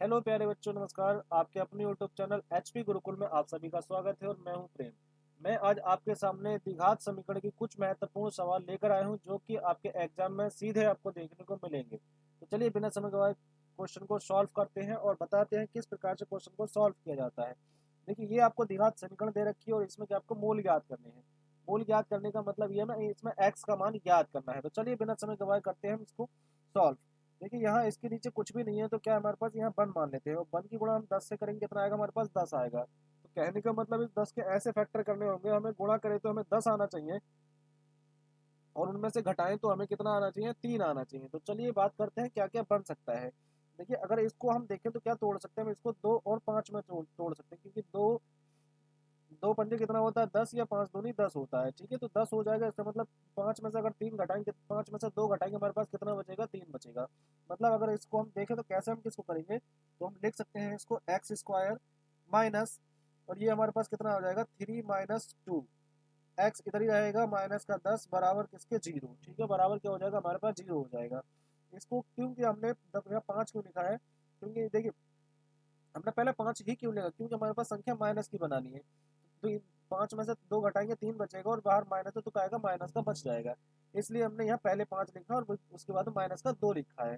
Hello प्यारे बच्चों, नमस्कार। आपके अपने यूट्यूब चैनल एचपी गुरुकुल में आप सभी का स्वागत है और मैं हूं प्रेम। मैं आज आपके सामने द्विघात समीकरण की कुछ महत्वपूर्ण सवाल लेकर आया हूं जो कि आपके एग्जाम में सीधे आपको देखने को मिलेंगे। तो चलिए बिना समय गवाए क्वेश्चन को सॉल्व करते हैं और बताते हैं किस प्रकार से क्वेश्चन को सॉल्व किया जाता है। देखिए, ये आपको द्विघात समीकरण दे रखी है और इसमें क्या आपको मूल ज्ञात करने हैं। मूल ज्ञात करने का मतलब ये है ना, इसमें एक्स का मान ज्ञात करना है। तो चलिए बिना समय गवाए करते हैं हम इसको सॉल्व। देखिए, यहाँ इसके नीचे कुछ भी नहीं है तो क्या हमारे पास यहाँ वन मान लेते हैं और वन की गुणा हम 10 से करेंगे, कितना आएगा हमारे पास 10 आएगा। तो कहने का मतलब इस 10 के ऐसे फैक्टर करने होंगे, हमें गुणा करें तो हमें 10 आना चाहिए और उनमें से घटाएं तो हमें कितना आना चाहिए, 3 आना चाहिए। तो चलिए बात करते हैं क्या क्या बन सकता है। देखिए, अगर इसको हम देखें तो क्या तोड़ सकते हैं, हम इसको 2 और 5 में तोड़ सकते हैं, क्योंकि दो दो पंजे कितना होता है, 10 या 5 दूनी 10 होता है। ठीक है, तो 10 हो जाएगा। इसका मतलब 5 में से अगर 3 घटाएंगे, 5 में से 2 घटाएंगे, हमारे पास कितना बचेगा, 3 बचेगा। मतलब अगर इसको हम देखें तो कैसे हम किसको करेंगे, तो हम लिख सकते हैं इसको एक्स स्क्वायर माइनस, और ये हमारे पास कितना हो जाएगा, 3 - 2। एक्स इधर ही रहेगा, माइनस का 10 बराबर किसके, 0। ठीक है, बराबर क्या हो जाएगा, हमारे पास 0 हो जाएगा। इसको क्योंकि हमने 5 क्यों लिखा है, क्योंकि देखिए हमने पहले 5 ही क्यों लिखा, क्योंकि हमारे पास संख्या माइनस की बनानी है। तो 5 में से 2 घटाएंगे, 3 बचेगा और बाहर माइनस है तो क्या आएगा, माइनस का बच जाएगा। इसलिए हमने यहाँ पहले 5 लिखा और उसके बाद माइनस का 2 लिखा है।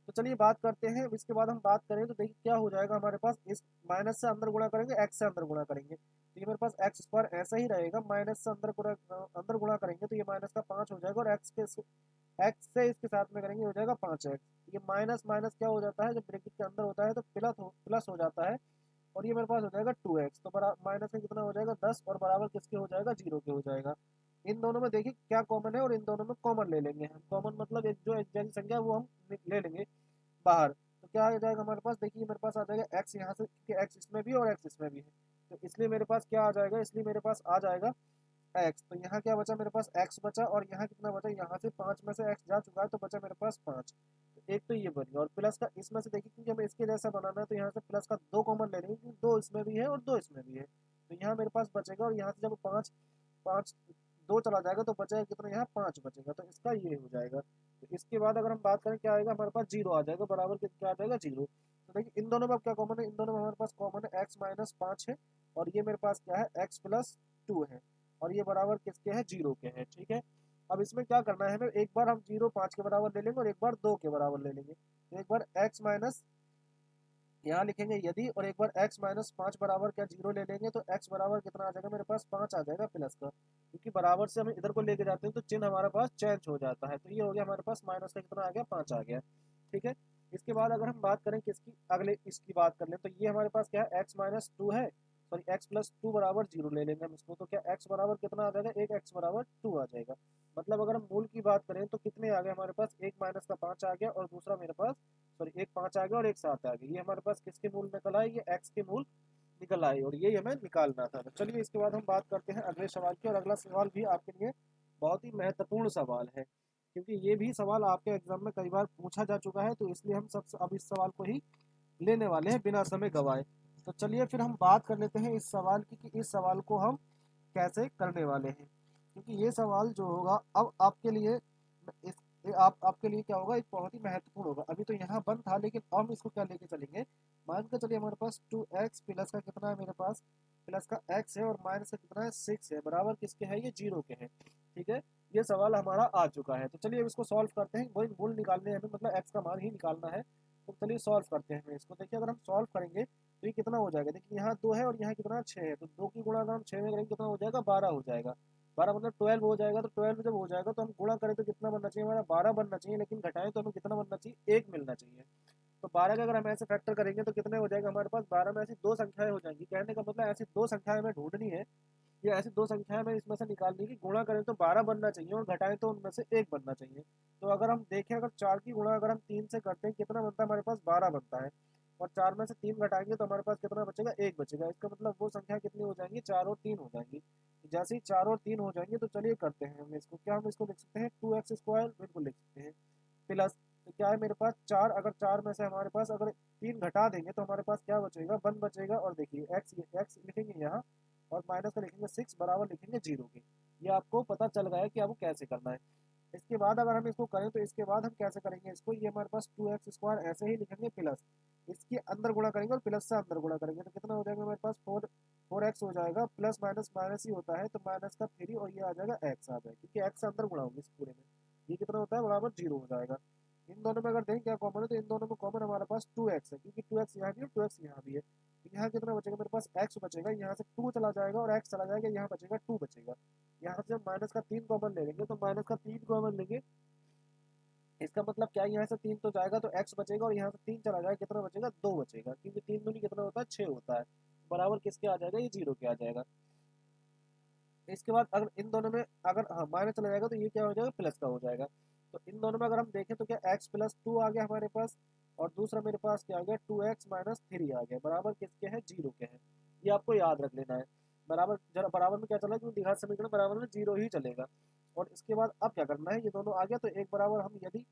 तो चलिए बात करते हैं। इसके बाद हम बात करें तो देखिए क्या हो जाएगा हमारे पास, इस माइनस से अंदर गुणा करेंगे, एक्स से अंदर गुणा करेंगे तो ये मेरे पास एक्स स्क्वायर ऐसा ही रहेगा। माइनस से अंदर गुणा करेंगे तो ये माइनस का 5 हो जाएगा और एक्स से इसके साथ में करेंगे हो जाएगा 5x। ये माइनस माइनस क्या हो जाता है, जब ब्रैकेट के अंदर होता है तो प्लस हो जाता है और ये मेरे पास हो जाएगा 2x। तो माइनस में कितना हो जाएगा, 10 और बराबर किसके हो जाएगा, 0 के हो जाएगा। इन दोनों में देखिए क्या कॉमन है और इन दोनों में कॉमन ले लेंगे हम। कॉमन मतलब एक जो एक जैसी संख्या है वो हम ले लेंगे बाहर। तो क्या आ जाएगा हमारे पास, देखिए मेरे पास आ जाएगा एक्स यहाँ से, क्योंकि एक्स इसमें भी है और एक्स इसमें भी है। तो इसलिए मेरे पास क्या आ जाएगा, इसलिए मेरे पास आ जाएगा एक्स। तो यहाँ क्या बचा, मेरे पास एक्स बचा और यहाँ कितना बचा, यहाँ से 5 में से एक्स जा चुका है तो बचा मेरे पास 5। तो एक तो ये बन गया और प्लस का इसमें से देखिए, क्योंकि हमें इसके जैसा बनाना है तो यहाँ से प्लस का 2 कॉमन ले लेंगे, क्योंकि 2 इसमें भी है और 2 इसमें भी है। तो यहाँ मेरे पास बचेगा और यहाँ से जब 5 5 2 चला जाएगा तो बचेगा कितना, यहाँ 5 बचेगा। तो इसका ये हो जाएगा। तो इसके बाद अगर हम बात करें क्या आएगा, हमारे पास 0 आ जाएगा, बराबर क्या आ जाएगा, 0। तो देखिए इन दोनों में अब क्या कॉमन है, इन दोनों में हमारे पास कॉमन है x - 5 है और ये मेरे पास क्या है, x + 2 है और ये बराबर किसके हैं, 0 के हैं। ठीक है, अब इसमें क्या करना है हमें, एक बार हम 0 5 के बराबर ले लेंगे और एक बार 2 के बराबर ले लेंगे। तो एक बार x माइनस यहाँ लिखेंगे यदि, और एक बार x - 5 बराबर क्या 0 ले लेंगे तो x बराबर कितना आ जाएगा, मेरे पास 5 आ जाएगा प्लस का, क्योंकि बराबर से हम इधर को लेके जाते हैं तो चिन्ह हमारे पास चेंज हो जाता है। तो ये हो गया हमारे पास, माइनस का कितना आ गया, 5 आ गया। ठीक है, इसके बाद अगर हम बात करें किसकी, अगले इसकी बात कर लें तो ये हमारे पास क्या है, x - 2 है, सॉरी x + 2 बराबर 0 ले लेंगे हम इसको। तो क्या x बराबर कितना आ जाएगा, एक x बराबर 2 आ जाएगा। मतलब अगर हम मूल की बात करें तो कितने आ गए हमारे पास, एक माइनस का 5 आ गया और दूसरा मेरे पास, सॉरी एक 5 आ गया और एक 7 आ गया। ये हमारे पास किसके मूल निकल आए, ये x के मूल निकल आए और ये हमें निकालना था। तो चलिए इसके बाद हम बात करते हैं अगले सवाल की, और अगला सवाल भी आपके लिए बहुत ही महत्वपूर्ण सवाल है, क्योंकि ये भी सवाल आपके एग्जाम में कई बार पूछा जा चुका है। तो इसलिए हम सब अब इस सवाल को ही लेने वाले हैं बिना समय गवाए। तो चलिए फिर हम बात कर लेते हैं इस सवाल की, कि इस सवाल को हम कैसे करने वाले हैं, क्योंकि ये सवाल जो होगा अब आपके लिए इस आपके लिए क्या होगा, एक बहुत ही महत्वपूर्ण होगा। अभी तो यहाँ बंद था लेकिन अब हम इसको क्या लेके चलेंगे, मान के चलिए हमारे पास 2x प्लस का कितना है, मेरे पास प्लस का x है और माइनस का कितना है, 6 है, बराबर किसके है, ये 0 के हैं। ठीक है, ये सवाल हमारा आ चुका है। तो चलिए अब इसको सॉल्व करते हैं, वही मूल निकालने हैं हमें, मतलब x का मान ही निकालना है। तो चलिए सॉल्व करते हैं इसको। देखिए अगर हम सॉल्व करेंगे तो ये कितना हो जाएगा, देखिए यहाँ 2 है और यहाँ कितना 6 है, तो 2 की गुणा अगर हम 6 में करेंगे कितना हो जाएगा, 12 हो जाएगा। 12 मतलब 12 हो जाएगा। तो 12 जब हो जाएगा तो हम गुणा करें तो कितना बनना चाहिए, हमारा 12 बनना चाहिए, लेकिन घटाएं तो हमें कितना बनना चाहिए, 1 मिलना चाहिए। तो 12 का अगर हम ऐसे फैक्टर करेंगे तो कितने हो जाएगा हमारे पास, 12 में ऐसी दो संख्याएं हो जाएंगी। कहने का मतलब ऐसी दो संख्याएं हमें ढूंढनी है, ये ऐसी दो संख्याएं हमें इसमें से निकालनी है कि गुणा करें तो 12 बनना चाहिए और घटाएं तो उनमें से 1 बनना चाहिए। तो अगर हम देखें, अगर 4 की गुणा अगर हम 3 से करते हैं कितना बनता है, हमारे पास 12 बनता है और 4 में से 3 घटाएंगे तो हमारे पास कितना बचेगा, 1 बचेगा। इसका मतलब वो संख्या कितनी हो जाएंगी, 4 और 3 हो जाएंगी। जैसे ही 4 और 3 हो जाएंगे तो चलिए करते हैं हम इसको। क्या हम इसको लिख सकते हैं, 2x स्क्वायर, बिल्कुल लिख सकते हैं, प्लस तो क्या है मेरे पास 4, अगर 4 में से हमारे पास अगर 3 घटा देंगे तो हमारे पास क्या बचेगा, 1 बचेगा। और देखिए एक्स लिखेंगे यहाँ और माइनस का लिखेंगे 6 बराबर लिखेंगे 0 के। ये आपको पता चल गया है कि आपको कैसे करना है। इसके बाद अगर हम इसको करें तो इसके बाद हम कैसे करेंगे इसको, ये हमारे पास 2x स्क्वायर ऐसे ही लिखेंगे प्लस, इसके अंदर गुणा करेंगे और प्लस से अंदर गुणा करेंगे तो कितना हो जाएगा हमारे पास 4x हो जाएगा, प्लस माइनस माइनस ही होता है तो माइनस का 3 और ये आ जाएगा x आ जाएगा, क्योंकि x से अंदर गुणा होगी इस पूरे में। ये कितना होता है बराबर 0 हो जाएगा। इन दोनों में अगर देखें क्या कॉमन है तो इन दोनों में कॉमन हमारे पास 2x है, क्योंकि 2x यहाँ भी है 2x यहाँ भी है। तो यहाँ कितना बचेगा मेरे पास x बचेगा, यहाँ से 2 चला जाएगा और x चला जाएगा, यहाँ बचेगा 2 बचेगा। यहाँ से हम माइनस का 3 कॉमन ले लेंगे तो माइनस का 3 कॉमन लेंगे, इसका मतलब क्या है यहाँ से 3 तो जाएगा तो x बचेगा और यहाँ से 3 चला जाएगा, कितना बचेगा 2 बचेगा, क्योंकि 3 में भी कितना होता है 6 होता है, बराबर किसके आ जाएगा ये 0 के आ जाएगा। इसके बाद अगर इन दोनों में अगर हाँ माइनस चला जाएगा तो ये क्या हो जाएगा प्लस का हो जाएगा। तो इन दोनों में अगर हम देखें तो क्या x प्लस 2 आ गया हमारे पास, और दूसरा मेरे पास क्या आ गया 2x माइनस 3 आ गया, बराबर किसके हैं 0 के हैं। ये आपको याद रख लेना है। बराबर जरा बराबर में क्या चला क्योंकि द्विघात समीकरण बराबर में 0 ही चलेगा। और इसके बाद अब क्या करना है, ये दोनों आ गया तो एक बराबर हम यदि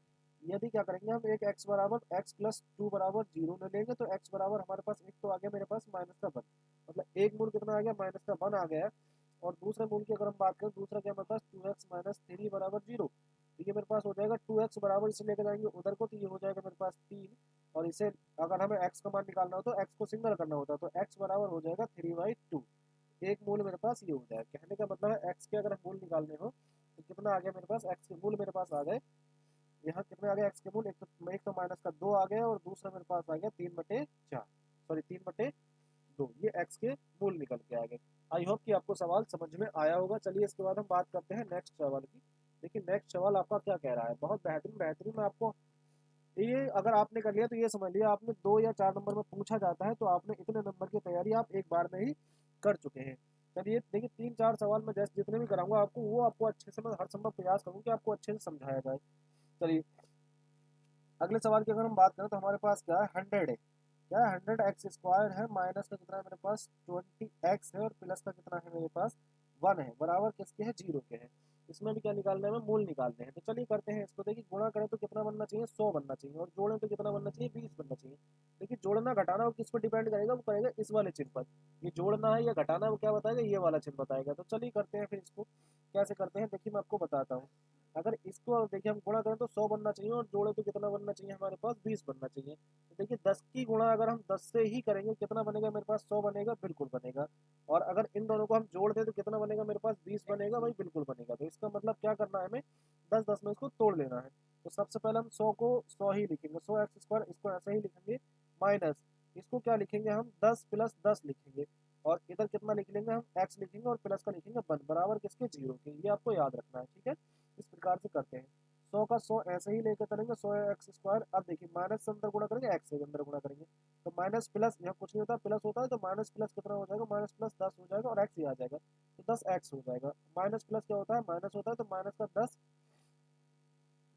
यदि क्या करेंगे हम एक x बराबर x प्लस 2 बराबर 0 ले लेंगे तो x बराबर हमारे पास एक तो आ गया मेरे पास माइनस का 1, मतलब एक मूल कितना आ गया माइनस का 1 आ गया है। और दूसरे मूल की अगर हम बात करें दूसरा क्या हमारे पास 2x माइनस 3 बराबर 0, तो ये मेरे पास हो जाएगा 2x बराबर इसे लेकर जाएंगे उधर को तो ये हो जाएगा मेरे पास 3, और इसे अगर हमें x का मान निकालना हो तो x को सिंगल करना होता है तो x बराबर हो जाएगा 3/2। एक मूल मेरे पास ये हो जाएगा, कहने का मतलब है x के अगर मूल निकालने हो तो कितना आ गया मेरे पास x के मूल मेरे पास आ गए। यहाँ कितने आ गए x के मूल, एक तो माइनस का 2 आ गया और दूसरा मेरे पास आ गया 3/4, सॉरी 3/2, ये x के मूल निकल के आ गए। आई होप कि आपको सवाल समझ में आया होगा। चलिए इसके बाद हम बात करते हैं नेक्स्ट सवाल की। देखिए नेक्स्ट सवाल आपका क्या कह रहा है, बहुत बेहतरीन बेहतरीन। मैं आपको ये अगर आपने कर लिया तो ये समझ लिया आपने 2 या 4 नंबर में पूछा जाता है तो आपने इतने नंबर की तैयारी आप एक बार में ही कर चुके हैं। चलिए देखिए 3-4 सवाल मैं जैसे जितने भी कराऊंगा आपको वो आपको अच्छे से मैं हर संभव प्रयास करूंगा कि आपको अच्छे से समझाया जाए। चलिए अगले सवाल की अगर हम बात करें तो हमारे पास क्या है 100 है, क्या है 100x² है, माइनस का कितना है मेरे पास 20x है और प्लस का कितना है मेरे पास 1 है, बराबर किसके हैं 0 के हैं। इसमें भी क्या निकालना है हमें मूल निकालने हैं। तो चलिए करते हैं इसको। देखिए गुणा करें तो कितना बनना चाहिए 100 बनना चाहिए, और जोड़ें तो कितना बनना चाहिए 20 बनना चाहिए। देखिए जोड़ना घटाना वो किस पर डिपेंड करेगा, वो करेगा इस वाले चिन्ह पर। ये जोड़ना है या घटाना है वो क्या बताएगा ये वाला चिन्ह बताएगा। तो चलिए करते हैं फिर इसको कैसे करते हैं, देखिए मैं आपको बताता हूँ। अगर इसको देखिए हम गुणा करें तो 100 बनना चाहिए और जोड़े तो कितना बनना चाहिए हमारे पास 20 बनना चाहिए। तो देखिए 10 की गुणा अगर हम 10 से ही करेंगे कितना बनेगा मेरे पास 100 बनेगा, बिल्कुल बनेगा। और अगर इन दोनों को हम जोड़ दें तो कितना बनेगा मेरे पास 20 बनेगा, वही बिल्कुल बनेगा। तो इसका मतलब क्या करना है हमें 10-10 में इसको तोड़ लेना है। तो सबसे पहले हम 100 को 100 ही लिखेंगे, 100x², इसको ऐसे ही लिखेंगे, माइनस इसको क्या लिखेंगे हम 10 प्लस 10 लिखेंगे, और इधर कितना लिख लेंगे हम x लिखेंगे और प्लस का लिखेंगे 1 बराबर किसके 0 के। ये आपको याद रखना है, ठीक है। इस प्रकार से करते हैं। 100 का 100 ऐसे ही लेकर चलेंगे 100x²। अब देखिए माइनस से अंदर गुणा करेंगे x से अंदर गुणा करेंगे तो माइनस प्लस यहाँ कुछ नहीं होता प्लस होता है, तो माइनस प्लस कितना हो जाएगा माइनस प्लस 10 हो जाएगा और x ही आ जाएगा तो 10x हो जाएगा। माइनस प्लस क्या होता है माइनस होता है तो माइनस का 10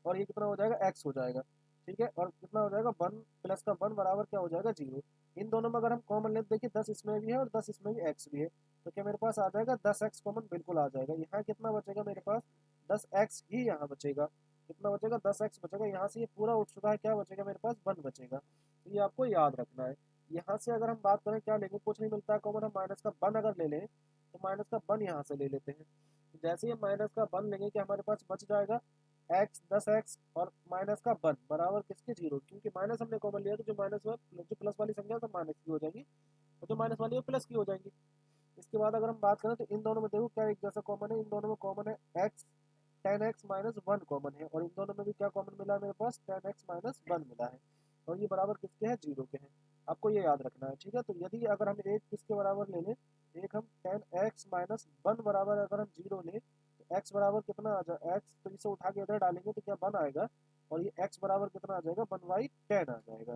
और ये कितना हो जाएगा x हो जाएगा, ठीक है। और कितना हो जाएगा 1 प्लस का 1 बराबर क्या हो जाएगा 0। इन दोनों में अगर हम कॉमन लेते देखिए 10 इसमें भी है और 10 इसमें भी x भी है, तो क्या मेरे पास आ जाएगा 10x कॉमन बिल्कुल आ जाएगा। यहाँ कितना बचेगा मेरे पास 10x ही यहाँ बचेगा, कितना बचेगा 10x बचेगा। यहाँ से ये पूरा उठ चुका है, क्या बचेगा मेरे पास 1 बचेगा। तो ये आपको याद रखना है। यहाँ से अगर हम बात करें क्या लेंगे, कुछ नहीं मिलता है कॉमन, हम माइनस का 1 अगर ले लें तो माइनस का 1 यहाँ से ले लेते हैं। तो जैसे ही हम माइनस का 1 लेंगे क्या हमारे पास बच जाएगा x 10x और माइनस का 1 बराबर किसके 0, क्योंकि माइनस हमने कॉमन लिया तो जो माइनस जो प्लस वाली संख्या तो माइनस की हो जाएगी और जो माइनस वाली है प्लस की हो जाएंगी। इसके बाद अगर हम बात करें तो इन दोनों में देखो क्या एक जैसा कॉमन है, इन दोनों में कॉमन है x 10x माइनस 1 कॉमन है, और इन दोनों में भी क्या कॉमन मिला है मेरे पास 10x माइनस 1 मिला है, और ये बराबर किसके हैं 0 के हैं। आपको ये याद रखना है, ठीक है। तो यदि अगर हम एक किसके बराबर ले लें, एक हम 10x माइनस 1 बराबर अगर हम 0 लें तो x बराबर कितना आ जाए x, तो इसे उठा के इधर डालेंगे तो क्या 1 आएगा, और ये x बराबर कितना आ जाएगा 1/10 आ जाएगा।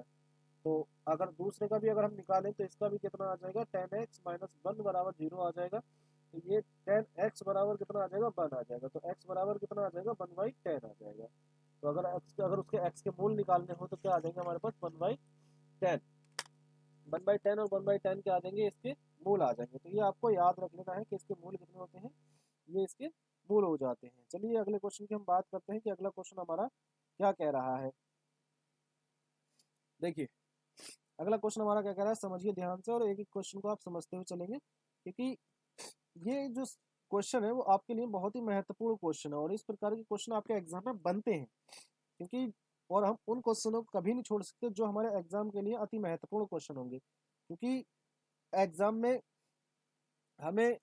तो अगर दूसरे का भी अगर हम निकालें तो इसका भी कितना आ जाएगा 10x माइनस 1 बराबर 0 आ जाएगा। तो ये 10x बराबर कितना आ जाएगा 1 आ जाएगा, तो x बराबर कितना आ जाएगा 1/10 आ जाएगा। तो अगर उसके x के मूल निकालने हो तो क्या आ जाएंगे हमारे पास 1/10, 1/10 और 1/10 क्या आ जाएंगे इसके मूल आ जाएंगे। तो ये आपको याद रख लेना है कि इसके मूल कितने होते हैं, ये इसके मूल हो जाते हैं। चलिए अगले क्वेश्चन की हम बात करते हैं कि अगला क्वेश्चन हमारा क्या कह रहा है। देखिए अगला क्वेश्चन हमारा क्या कह रहा है, समझिए ध्यान से और एक एक क्वेश्चन को आप समझते हुए चलेंगे, क्योंकि ये जो क्वेश्चन है वो आपके लिए बहुत ही महत्वपूर्ण क्वेश्चन है और इस प्रकार के क्वेश्चन आपके एग्जाम में बनते हैं। क्योंकि और हम उन क्वेश्चनों को कभी नहीं छोड़ सकते जो हमारे एग्जाम के लिए अति महत्वपूर्ण क्वेश्चन होंगे, क्योंकि एग्जाम में हमें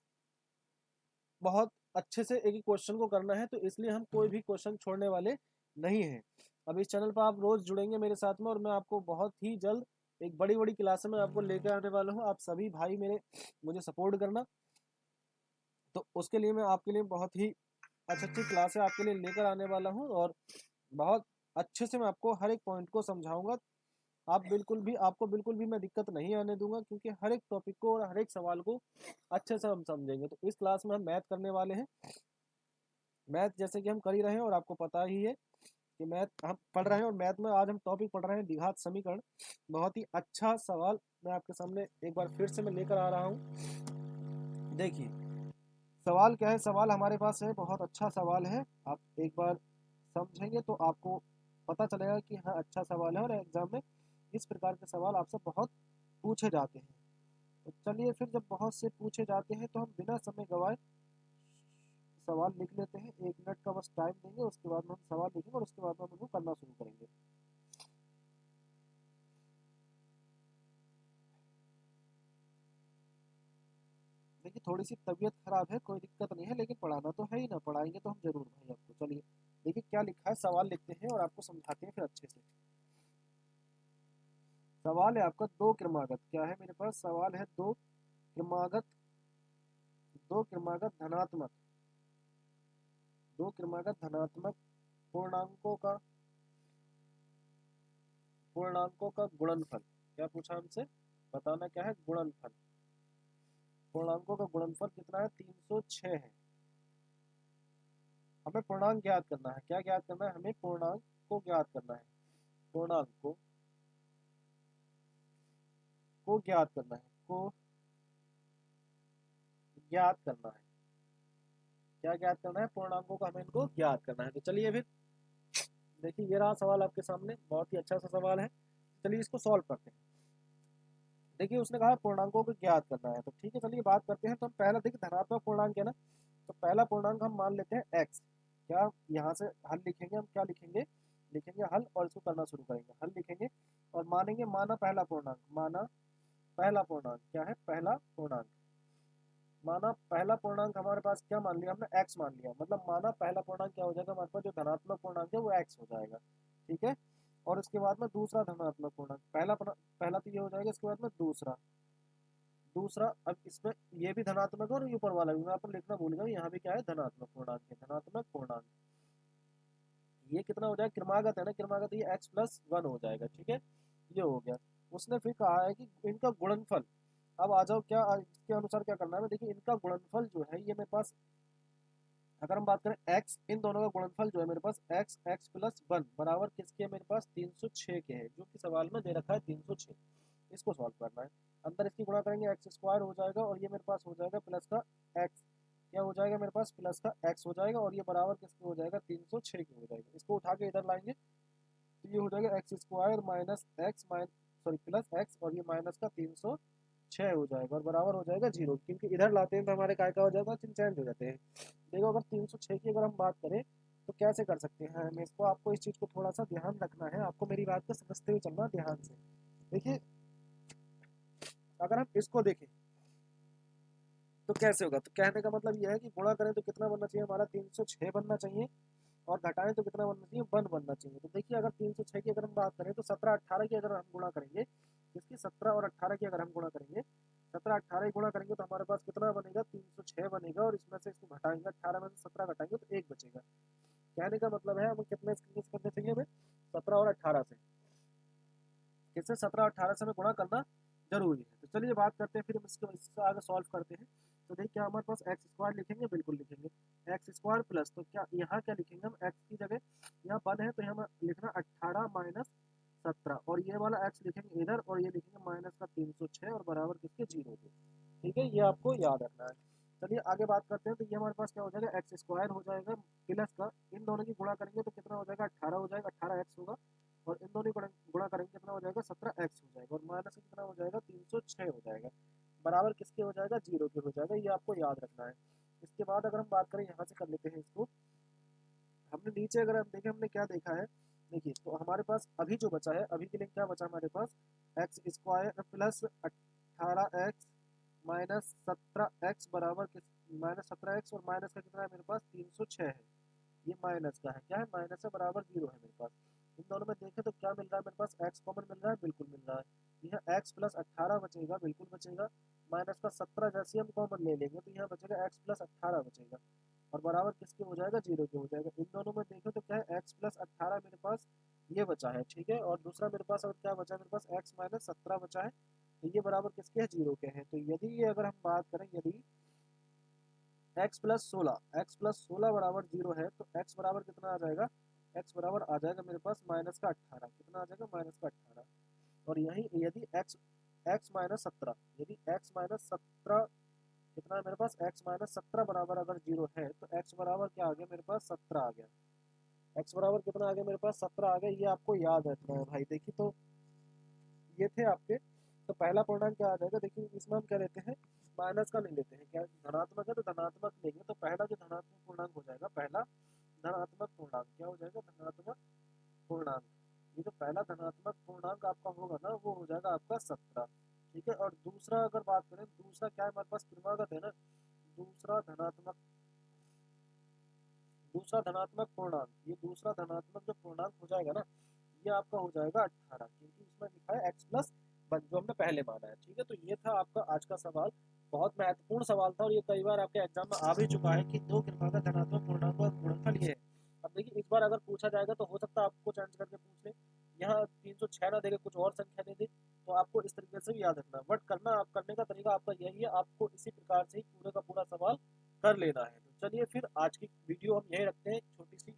बहुत अच्छे से एक ही क्वेश्चन को करना है, तो इसलिए हम कोई भी क्वेश्चन छोड़ने वाले नहीं हैं। अब इस चैनल पर आप रोज जुड़ेंगे मेरे साथ में, और मैं आपको बहुत ही जल्द एक बड़ी बड़ी क्लास में आपको लेकर आने वाला हूँ। आप सभी भाई मेरे मुझे सपोर्ट करना। तो उसके लिए मैं आपके लिए बहुत ही अच्छी अच्छी क्लासें आपके लिए लेकर आने वाला हूँ, और बहुत अच्छे से मैं आपको हर एक पॉइंट को समझाऊंगा। आपको बिल्कुल भी मैं दिक्कत नहीं आने दूंगा, क्योंकि हर एक टॉपिक को और हर एक सवाल को अच्छे से हम समझेंगे। तो इस क्लास में हम मैथ करने वाले हैं। मैथ जैसे कि हम कर ही रहे हैं, और आपको पता ही है कि मैथ हम पढ़ रहे हैं, और मैथ में आज हम टॉपिक पढ़ रहे हैं द्विघात समीकरण। बहुत ही अच्छा सवाल मैं आपके सामने एक बार फिर से मैं लेकर आ रहा हूँ। देखिए सवाल क्या है। सवाल हमारे पास है, बहुत अच्छा सवाल है। आप एक बार समझेंगे तो आपको पता चलेगा कि हाँ अच्छा सवाल है, और एग्जाम में इस प्रकार के सवाल आपसे बहुत पूछे जाते हैं। तो चलिए फिर, जब बहुत से पूछे जाते हैं तो हम बिना समय गवाए सवाल लिख लेते हैं। 1 मिनट का बस टाइम देंगे, उसके बाद में हम सवाल लिखेंगे, और उसके बाद में हम उनको करना शुरू करेंगे। देखिए थोड़ी सी तबीयत खराब है, कोई दिक्कत नहीं है, लेकिन पढ़ाना तो है ही ना, पढ़ाएंगे तो हम जरूर भाई आपको। चलिए देखिए क्या लिखा है, सवाल लिखते हैं और आपको समझाते हैं फिर अच्छे से। सवाल है आपका दो क्रमागत, क्या है मेरे पास सवाल है, दो क्रमागत धनात्मक, दो क्रमागत धनात्मक पूर्णांकों का गुणनफल। क्या पूछा हमसे, बताना क्या है, गुणनफल। पूर्णांकों का गुणनफल कितना है, 306 है। हमें पूर्णांक ज्ञात करना है। क्या ज्ञात करना है, हमें पूर्णांक को ज्ञात करना है। पूर्णांक को ज्ञात करना है, को ज्ञात करना है। क्या ज्ञात करना है, पूर्णांकों का हमें इनको ज्ञात करना है। तो चलिए फिर देखिए, ये रहा सवाल आपके सामने, बहुत ही अच्छा सा सवाल है। चलिए इसको सॉल्व करते हैं। देखिए उसने कहा पूर्णांकों को ज्ञात करना है, तो ठीक है चलिए बात करते हैं। तो हम पहला देखिए धनात्मक पूर्णांक है ना, तो पहला पूर्णांक हम मान लेते हैं x। क्या यहाँ से हल लिखेंगे, हम क्या लिखेंगे, लिखेंगे हल, और इसको करना शुरू करेंगे। हल लिखेंगे और मानेंगे, माना पहला पूर्णांक, माना पहला पूर्णांक क्या है, पहला पूर्णांक। माना पहला पूर्णांक हमारे पास क्या मान लिया हमने, x मान लिया। मतलब माना पहला पूर्णांक क्या हो जाएगा हमारे पास, जो धनात्मक पूर्णांक है वो x हो जाएगा। ठीक है, और इसके बाद में दूसरा धनात्मक पूर्णांक, पहला तो ये हो जाएगा, इसके बाद में दूसरा, अब इसमें ये भी धनात्मक है और ये ऊपर वाला भी, मैं आपको लिखना भूल गया, यहाँ भी क्या है, धनात्मक पूर्णांक है, धनात्मक पूर्णांक। ये कितना हो जाएगा, क्रमागत है ना, क्रमागत, ये x+1 हो जाएगा। ठीक है, ये हो गया। उसने फिर कहा है कि इनका गुणनफल। अब आ जाओ, क्या इसके अनुसार क्या करना है, देखिए इनका गुणनफल जो है, ये मेरे पास अगर हम बात करें x, इन दोनों का गुणनफल जो है मेरे पास x+1 बराबर किसके है, मेरे पास 306 के है, जो कि सवाल में दे रखा है 306। इसको सॉल्व करना है। अंदर इसकी गुणा करेंगे, एक्स स्क्वायर हो जाएगा, और ये मेरे पास हो जाएगा प्लस का एक्स। क्या हो जाएगा मेरे पास, प्लस का एक्स हो जाएगा, और ये बराबर किसके हो जाएगा, 306 के हो जाएगा। इसको उठा के इधर लाएंगे तो ये हो जाएगा x square minus x sorry plus x, और ये माइनस का 306 हो जाएगा, और बराबर हो जाएगा 0, क्योंकि इधर लाते हैं तो हमारे काय का हो जाएगा, चिन्ह चेंज हो जाते हैं। देखो अगर 306 की अगर हम बात करें तो कैसे कर सकते हैं हम इसको, आपको इस चीज़ को थोड़ा सा ध्यान रखना है, आपको मेरी बात को समझते हुए चलना ध्यान से। देखिए अगर हम इसको देखें तो कैसे होगा, तो कहने का मतलब यह है कि गुणा करें तो कितना बनना चाहिए हमारा, 306 बनना चाहिए, और घटाएं तो कितना बनना चाहिए, 1 बनना चाहिए। तो देखिए अगर 306 की अगर हम बात करें तो 17 18 की अगर हम गुणा करेंगे, इसकी 17 और 18 की अगर हम गुणा करेंगे, 17 18 गुणा करेंगे तो हमारे पास कितना बनेगा, 306 बनेगा, और इसमें से इसको घटाएंगे, 18 में से 17 घटाएंगे तो 1 बचेगा। कहने का मतलब है हमें कितने करने चाहिए, हमें 17 और 18 से, किससे, 17 और 18 से हमें गुणा करना जरूरी है। तो चलिए बात करते हैं, फिर हम इससे आगे सॉल्व करते हैं। तो देखिए हमारे पास एक्स स्क्वायर लिखेंगे, बिल्कुल लिखेंगे एक्स स्क्वायर प्लस, तो क्या यहाँ क्या लिखेंगे हम, एक्स की जगह यहाँ 1 है तो यहाँ लिखना 18 माइनस 17, और ये वाला एक्स लिखेंगे इधर, और ये लिखेंगे माइनस का 306, और बराबर किसके, 0 के। ठीक है, ये आपको याद रखना है। चलिए आगे बात करते हैं। तो ये हमारे पास क्या हो जाएगा, एक्स स्क्वायर हो जाएगा प्लस का, इन दोनों की गुणा करेंगे तो कितना हो जाएगा, 18 हो जाएगा, 18 एक्स होगा, और इन दोनों गुणा गुणा करेंगे कितना हो जाएगा, 17 एक्स हो जाएगा, और माइनस कितना हो जाएगा, 306 हो जाएगा, बराबर किसके हो जाएगा, 0 के हो जाएगा। ये आपको याद रखना है। इसके बाद अगर हम बात करें, यहाँ से कर लेते हैं इसको। हमने नीचे अगर हम देखें, हमने क्या देखा है देखिए तो हमारे पास अभी जो बचा है, अभी के लिए क्या बचा हमारे पास, x square plus 18x minus 17x बराबर किस, माइनस 17x और माइनस का कितना है मेरे पास 306 है। ये माइनस का है, क्या है माइनस है, बराबर 0 है मेरे पास। इन दोनों में देखें तो क्या मिल रहा है मेरे पास, x कॉमन मिल रहा है, बिल्कुल मिल रहा है। यह x प्लस 18 बचेगा, बिल्कुल बचेगा। माइनस का 17 जैसे हम कॉमन ले लेंगे तो यहाँ बचेगा x प्लस 18 बचेगा, और बराबर किसके हो जाएगा, 0 के हो जाएगा। इन दोनों में देखें तो क्या है, x प्लस 18 मेरे पास ये बचा है, ठीक है। और दूसरा मेरे पास और क्या बचा है, मेरे पास x माइनस 17 बचा है, तो ये बराबर किसके है, 0 के हैं। तो यदि ये अगर हम बात करें, यदि x प्लस 16 बराबर 0 है तो x बराबर कितना आ जाएगा, x बराबर आ जाएगा मेरे पास माइनस का 18, कितना आ जाएगा माइनस का 18। और यही यदि x माइनस 17, यदि x माइनस 17 कितना है मेरे पास, x माइनस 17 बराबर अगर 0 है तो x बराबर क्या आ गया मेरे पास, 17 आ गया। x बराबर कितना आ गया मेरे पास, 17 आ गया। ये आपको याद रखना है भाई। देखिए तो ये थे आपके, तो पहला पूर्णांक क्या आ जाएगा, देखिए इसमें हम क्या लेते हैं, माइनस का नहीं लेते हैं, क्या धनात्मक है तो धनात्मक लेंगे। तो पहला जो धनात्मक पूर्णांक हो जाएगा, पहला धनात्मक पूर्णांक क्या हो जाएगा, धनात्मक पूर्णांक। ये जो पहला धनात्मक पूर्णांक आपका होगा ना, वो हो जाएगा आपका 17, ठीक है। और दूसरा अगर बात करें, दूसरा क्या है हमारे पास, क्रमागत है ना, दूसरा धनात्मक, दूसरा धनात्मक पूर्णांक, ये दूसरा धनात्मक जो पूर्णांक हो जाएगा ना, ये आपका हो जाएगा 18, क्योंकि इसमें लिखा है x प्लस 1 जो हमने पहले माना है, ठीक है। तो ये था आपका आज का सवाल, बहुत महत्वपूर्ण सवाल था, और ये कई बार आपके एग्जाम में आ भी चुका है कि दो क्रमागत धनात्मक पूर्णांकों का गुणनफल ये है। अब देखिए इस बार अगर पूछा जाएगा तो हो सकता है आपको चेंज करके पूछ ले, यहाँ 306 ना देके कुछ और संख्या दे दे, तो आपको इस तरीके से भी याद रखना, बट करना आप करने का तरीका आपका यही है, आपको इसी प्रकार से ही पूरे का पूरा सवाल कर लेना है। तो चलिए फिर आज की वीडियो हम यही रखते हैं, छोटी सी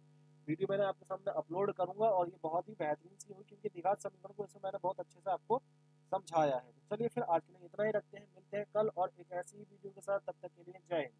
वीडियो मैंने आपके सामने अपलोड करूंगा, और ये बहुत ही बेहतरीन सी हुई, क्योंकि द्विघात समीकरण को इसमें मैंने बहुत अच्छे से आपको समझाया है। तो चलिए फिर आज के लिए इतना ही रखते हैं, मिलते हैं कल और एक ऐसी ही वीडियो के साथ, तब तक के लिए जय हिंद।